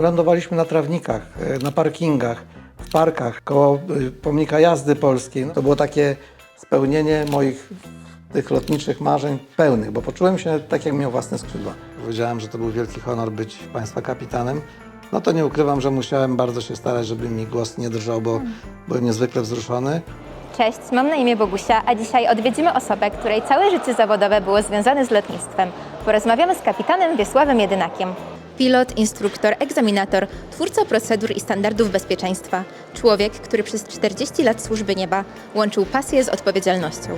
Lądowaliśmy na trawnikach, na parkingach, w parkach, koło pomnika jazdy polskiej. To było takie spełnienie moich tych lotniczych marzeń pełnych, bo poczułem się tak, jak miał własne skrzydła. Powiedziałem, że to był wielki honor być Państwa kapitanem. No to nie ukrywam, że musiałem bardzo się starać, żeby mi głos nie drżał, bo byłem niezwykle wzruszony. Cześć, mam na imię Bogusia, a dzisiaj odwiedzimy osobę, której całe życie zawodowe było związane z lotnictwem. Porozmawiamy z kapitanem Wiesławem Jedynakiem. Pilot, instruktor, egzaminator, twórca procedur i standardów bezpieczeństwa. Człowiek, który przez 40 lat służby nieba łączył pasję z odpowiedzialnością.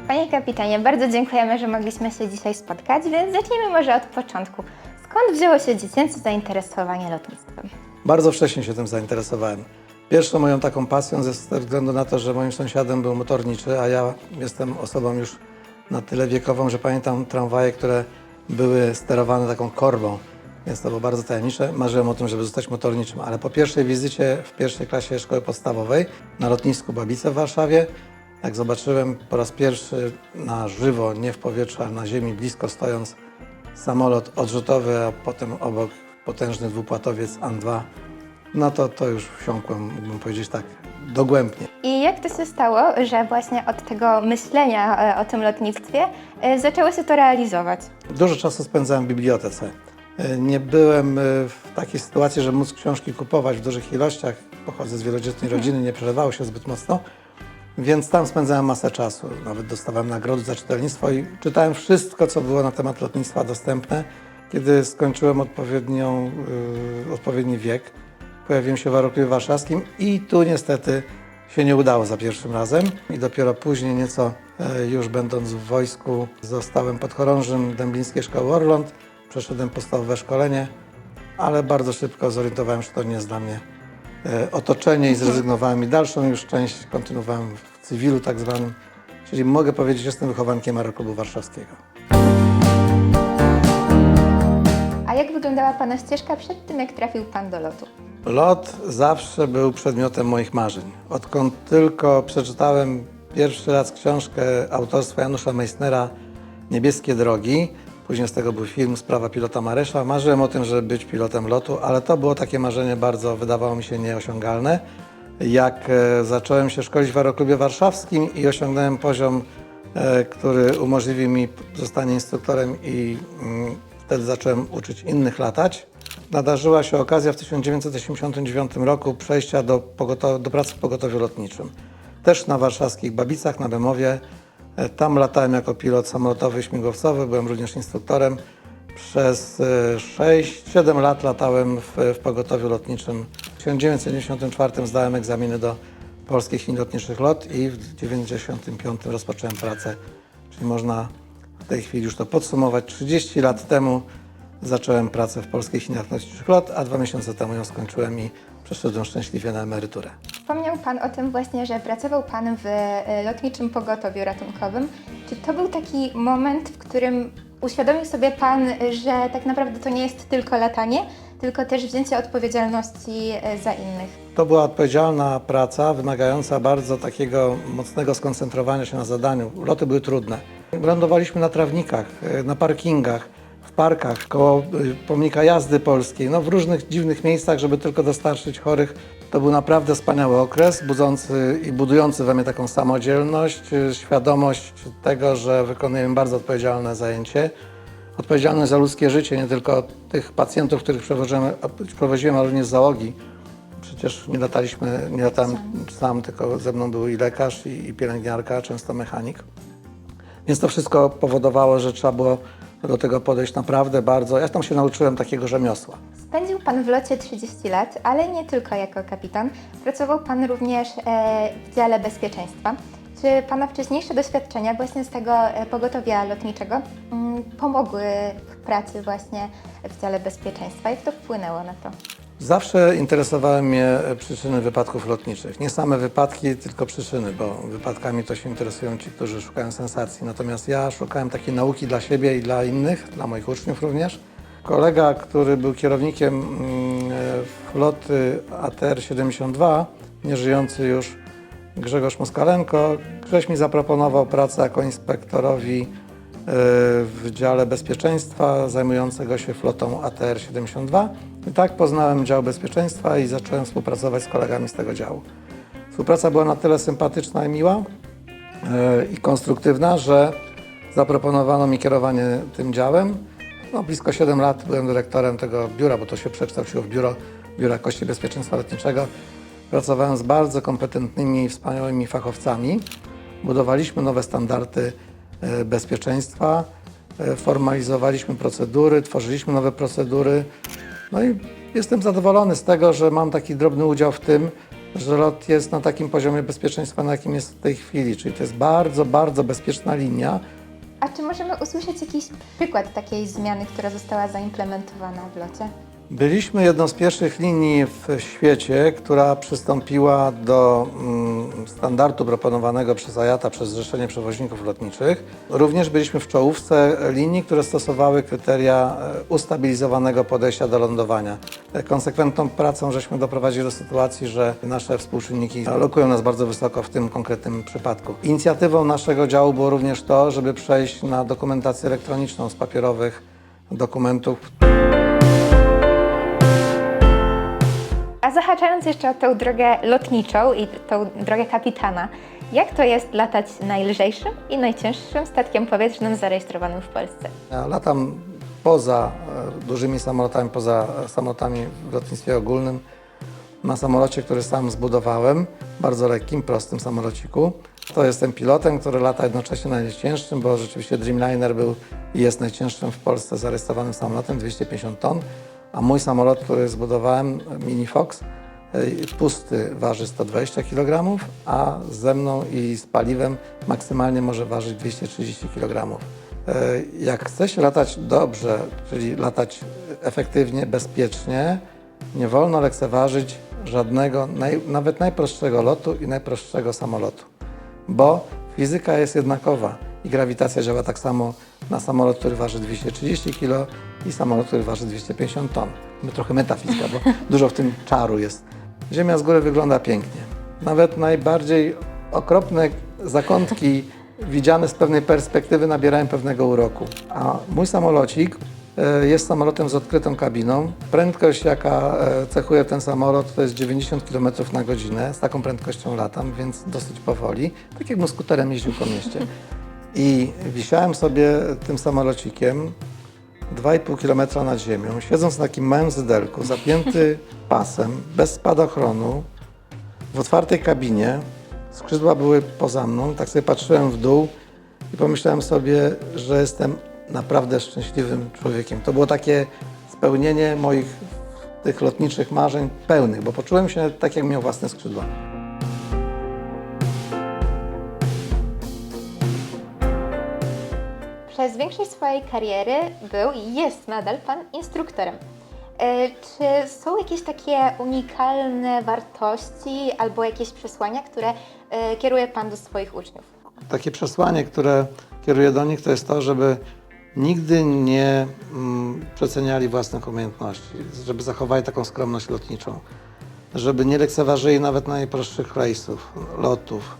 Panie kapitanie, bardzo dziękujemy, że mogliśmy się dzisiaj spotkać, więc zacznijmy może od początku. Skąd wzięło się dziecięce zainteresowanie lotnictwem? Bardzo wcześnie się tym zainteresowałem. Pierwszą moją taką pasją ze względu na to, że moim sąsiadem był motorniczy, a ja jestem osobą już na tyle wiekową, że pamiętam tramwaje, które były sterowane taką korbą. Więc to było bardzo tajemnicze. Marzyłem o tym, żeby zostać motorniczym, ale po pierwszej wizycie w pierwszej klasie szkoły podstawowej na lotnisku Babice w Warszawie, jak zobaczyłem po raz pierwszy na żywo, nie w powietrzu, ale na ziemi, blisko stojąc, samolot odrzutowy, a potem obok potężny dwupłatowiec An-2, no to już wsiąkłem, mógłbym powiedzieć tak, dogłębnie. I jak to się stało, że właśnie od tego myślenia o tym lotnictwie zaczęło się to realizować? Dużo czasu spędzałem w bibliotece. Nie byłem w takiej sytuacji, że móc książki kupować w dużych ilościach. Pochodzę z wielodzietnej rodziny, nie przelewało się zbyt mocno, więc tam spędzałem masę czasu. Nawet dostawałem nagrody za czytelnictwo i czytałem wszystko, co było na temat lotnictwa dostępne. Kiedy skończyłem odpowiedni wiek, pojawiłem się w Aeroklubie Warszawskim i tu niestety się nie udało za pierwszym razem. I dopiero później, nieco już będąc w wojsku, zostałem podchorążym Dęblińskiej Szkoły Orląt. Przeszedłem podstawowe szkolenie, ale bardzo szybko zorientowałem się, że to nie jest dla mnie otoczenie i zrezygnowałem. I dalszą już część kontynuowałem w cywilu tak zwanym, czyli mogę powiedzieć, że jestem wychowankiem Aeroklubu Warszawskiego. A jak wyglądała Pana ścieżka przed tym, jak trafił Pan do lotu? Lot zawsze był przedmiotem moich marzeń. Odkąd tylko przeczytałem pierwszy raz książkę autorstwa Janusza Meissnera Niebieskie drogi, później z tego był film Sprawa pilota Maresza, marzyłem o tym, żeby być pilotem lotu, ale to było takie marzenie bardzo, wydawało mi się, nieosiągalne. Jak zacząłem się szkolić w Aeroklubie Warszawskim i osiągnąłem poziom, który umożliwił mi zostanie instruktorem i wtedy zacząłem uczyć innych latać. Nadarzyła się okazja w 1989 roku przejścia do pracy w pogotowiu lotniczym. Też na warszawskich Babicach, na Bemowie. Tam latałem jako pilot samolotowy i śmigłowcowy, byłem również instruktorem. Przez 6-7 lat latałem w pogotowiu lotniczym. W 1994 zdałem egzaminy do Polskich Linii Lotniczych LOT i w 1995 rozpocząłem pracę. Czyli można w tej chwili już to podsumować. 30 lat temu zacząłem pracę w Polskich Liniach Lotniczych LOT, a 2 miesiące temu ją skończyłem i przeszedłem szczęśliwie na emeryturę. Wspomniał Pan o tym właśnie, że pracował Pan w lotniczym pogotowiu ratunkowym. Czy to był taki moment, w którym uświadomił sobie Pan, że tak naprawdę to nie jest tylko latanie, tylko też wzięcie odpowiedzialności za innych? To była odpowiedzialna praca, wymagająca bardzo takiego mocnego skoncentrowania się na zadaniu. Loty były trudne. Lądowaliśmy na trawnikach, na parkingach, w parkach, koło pomnika jazdy polskiej, w różnych dziwnych miejscach, żeby tylko dostarczyć chorych. To był naprawdę wspaniały okres, budzący i budujący we mnie taką samodzielność, świadomość tego, że wykonujemy bardzo odpowiedzialne zajęcie. Odpowiedzialność za ludzkie życie, nie tylko tych pacjentów, których prowadziłem, ale również załogi. Przecież nie latałem sam, tylko ze mną był i lekarz, i pielęgniarka, często mechanik. Więc to wszystko powodowało, że trzeba było do tego podejść naprawdę bardzo. Ja tam się nauczyłem takiego rzemiosła. Spędził Pan w locie 30 lat, ale nie tylko jako kapitan. Pracował Pan również w dziale bezpieczeństwa. Czy Pana wcześniejsze doświadczenia właśnie z tego pogotowia lotniczego pomogły w pracy właśnie w dziale bezpieczeństwa? Jak to wpłynęło na to? Zawsze interesowały mnie przyczyny wypadków lotniczych. Nie same wypadki, tylko przyczyny, bo wypadkami to się interesują ci, którzy szukają sensacji. Natomiast ja szukałem takiej nauki dla siebie i dla innych, dla moich uczniów również. Kolega, który był kierownikiem floty ATR-72, nieżyjący już Grzegorz Moskalenko, Grześ mi zaproponował pracę jako inspektorowi w dziale bezpieczeństwa zajmującego się flotą ATR-72. I tak poznałem dział bezpieczeństwa i zacząłem współpracować z kolegami z tego działu. Współpraca była na tyle sympatyczna i miła i konstruktywna, że zaproponowano mi kierowanie tym działem. No, blisko 7 lat byłem dyrektorem tego biura, bo to się przekształciło w Biuro Jakości Bezpieczeństwa Lotniczego. Pracowałem z bardzo kompetentnymi i wspaniałymi fachowcami. Budowaliśmy nowe standardy bezpieczeństwa, formalizowaliśmy procedury, tworzyliśmy nowe procedury. No i jestem zadowolony z tego, że mam taki drobny udział w tym, że lot jest na takim poziomie bezpieczeństwa, na jakim jest w tej chwili. Czyli to jest bardzo, bardzo bezpieczna linia. A czy możemy usłyszeć jakiś przykład takiej zmiany, która została zaimplementowana w locie? Byliśmy jedną z pierwszych linii w świecie, która przystąpiła do standardu proponowanego przez IATA, przez Zrzeszenie Przewoźników Lotniczych. Również byliśmy w czołówce linii, które stosowały kryteria ustabilizowanego podejścia do lądowania. Konsekwentną pracą żeśmy doprowadzili do sytuacji, że nasze współczynniki lokują nas bardzo wysoko w tym konkretnym przypadku. Inicjatywą naszego działu było również to, żeby przejść na dokumentację elektroniczną z papierowych dokumentów. A zahaczając jeszcze o tę drogę lotniczą i tą drogę kapitana, jak to jest latać najlżejszym i najcięższym statkiem powietrznym zarejestrowanym w Polsce? Ja latam poza dużymi samolotami, poza samolotami w lotnictwie ogólnym, na samolocie, który sam zbudowałem, bardzo lekkim, prostym samolociku. To jestem pilotem, który lata jednocześnie najcięższym, bo rzeczywiście Dreamliner był i jest najcięższym w Polsce zarejestrowanym samolotem, 250 ton. A mój samolot, który zbudowałem, Mini Fox, pusty waży 120 kg, a ze mną i z paliwem maksymalnie może ważyć 230 kg. Jak chce się latać dobrze, czyli latać efektywnie, bezpiecznie, nie wolno lekceważyć żadnego, nawet najprostszego lotu i najprostszego samolotu, bo fizyka jest jednakowa i grawitacja działa tak samo na samolot, który waży 230 kg i samolot, który waży 250 ton. Trochę metafizyka, bo dużo w tym czaru jest. Ziemia z góry wygląda pięknie. Nawet najbardziej okropne zakątki widziane z pewnej perspektywy nabierają pewnego uroku. A mój samolocik jest samolotem z odkrytą kabiną. Prędkość, jaka cechuje ten samolot, to jest 90 km na godzinę. Z taką prędkością latam, więc dosyć powoli. Tak jakbym skuterem jeździł po mieście. I wisiałem sobie tym samolocikiem 2,5 km nad ziemią, siedząc na takim małym zydelku, zapięty pasem, bez spadochronu, w otwartej kabinie. Skrzydła były poza mną, tak sobie patrzyłem w dół i pomyślałem sobie, że jestem naprawdę szczęśliwym człowiekiem. To było takie spełnienie moich tych lotniczych marzeń pełnych, bo poczułem się tak, jak miał własne skrzydła. Przez większość swojej kariery był i jest nadal Pan instruktorem. Czy są jakieś takie unikalne wartości albo jakieś przesłania, które kieruje Pan do swoich uczniów? Takie przesłanie, które kieruję do nich, to jest to, żeby nigdy nie przeceniali własnych umiejętności, żeby zachowali taką skromność lotniczą, żeby nie lekceważyli nawet najprostszych rejsów, lotów,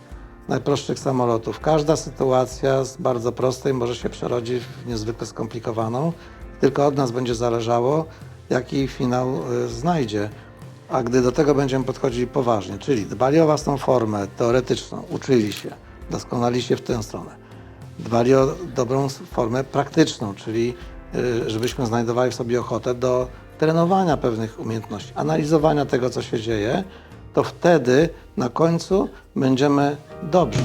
najprostszych samolotów. Każda sytuacja z bardzo prostej może się przerodzić w niezwykle skomplikowaną. Tylko od nas będzie zależało, jaki finał znajdzie. A gdy do tego będziemy podchodzili poważnie, czyli dbali o własną formę teoretyczną, uczyli się, doskonali się w tę stronę. Dbali o dobrą formę praktyczną, czyli żebyśmy znajdowali w sobie ochotę do trenowania pewnych umiejętności, analizowania tego, co się dzieje, to wtedy na końcu będziemy dobrzy.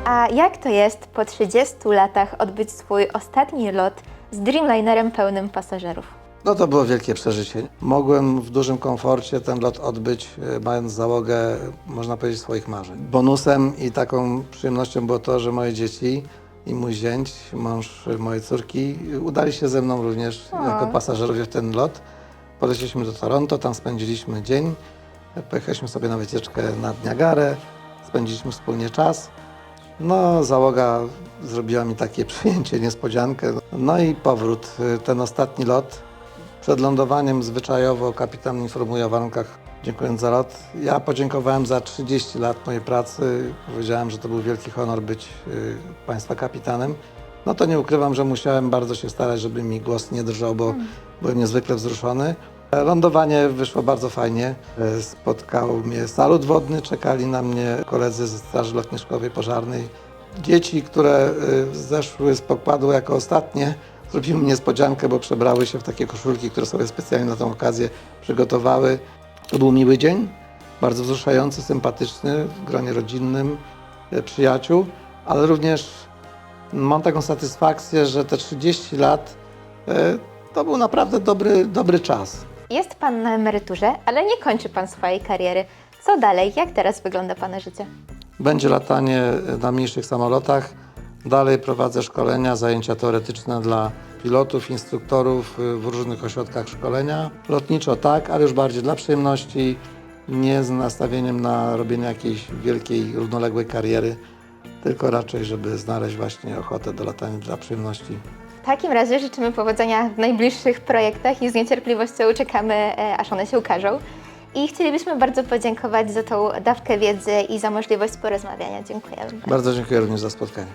A jak to jest po 30 latach odbyć swój ostatni lot z Dreamlinerem pełnym pasażerów? No to było wielkie przeżycie. Mogłem w dużym komforcie ten lot odbyć, mając załogę, można powiedzieć, swoich marzeń. Bonusem i taką przyjemnością było to, że moje dzieci i mój zięć, mąż mojej córki, udali się ze mną również jako pasażerowie w ten lot. Poleciliśmy do Toronto, tam spędziliśmy dzień, pojechaliśmy sobie na wycieczkę nad Niagarę, spędziliśmy wspólnie czas. No, załoga zrobiła mi takie przyjęcie, niespodziankę. No i powrót, ten ostatni lot. Przed lądowaniem zwyczajowo kapitan informuje o warunkach dziękując za lot. Ja podziękowałem za 30 lat mojej pracy. Powiedziałem, że to był wielki honor być Państwa kapitanem. No to nie ukrywam, że musiałem bardzo się starać, żeby mi głos nie drżał, bo byłem niezwykle wzruszony. Lądowanie wyszło bardzo fajnie. Spotkał mnie salut wodny, czekali na mnie koledzy ze Straży Lotniskowej Pożarnej. Dzieci, które zeszły z pokładu jako ostatnie, zrobiły mi niespodziankę, bo przebrały się w takie koszulki, które sobie specjalnie na tę okazję przygotowały. To był miły dzień, bardzo wzruszający, sympatyczny, w gronie rodzinnym, przyjaciół, ale również mam taką satysfakcję, że te 30 lat to był naprawdę dobry czas. Jest Pan na emeryturze, ale nie kończy Pan swojej kariery. Co dalej? Jak teraz wygląda Pana życie? Będzie latanie na mniejszych samolotach. Dalej prowadzę szkolenia, zajęcia teoretyczne dla pilotów, instruktorów w różnych ośrodkach szkolenia. Lotniczo tak, ale już bardziej dla przyjemności, nie z nastawieniem na robienie jakiejś wielkiej, równoległej kariery, tylko raczej, żeby znaleźć właśnie ochotę do latania dla przyjemności. W takim razie życzymy powodzenia w najbliższych projektach i z niecierpliwością czekamy, aż one się ukażą. I chcielibyśmy bardzo podziękować za tą dawkę wiedzy i za możliwość porozmawiania. Dziękujemy. Bardzo dziękuję również za spotkanie.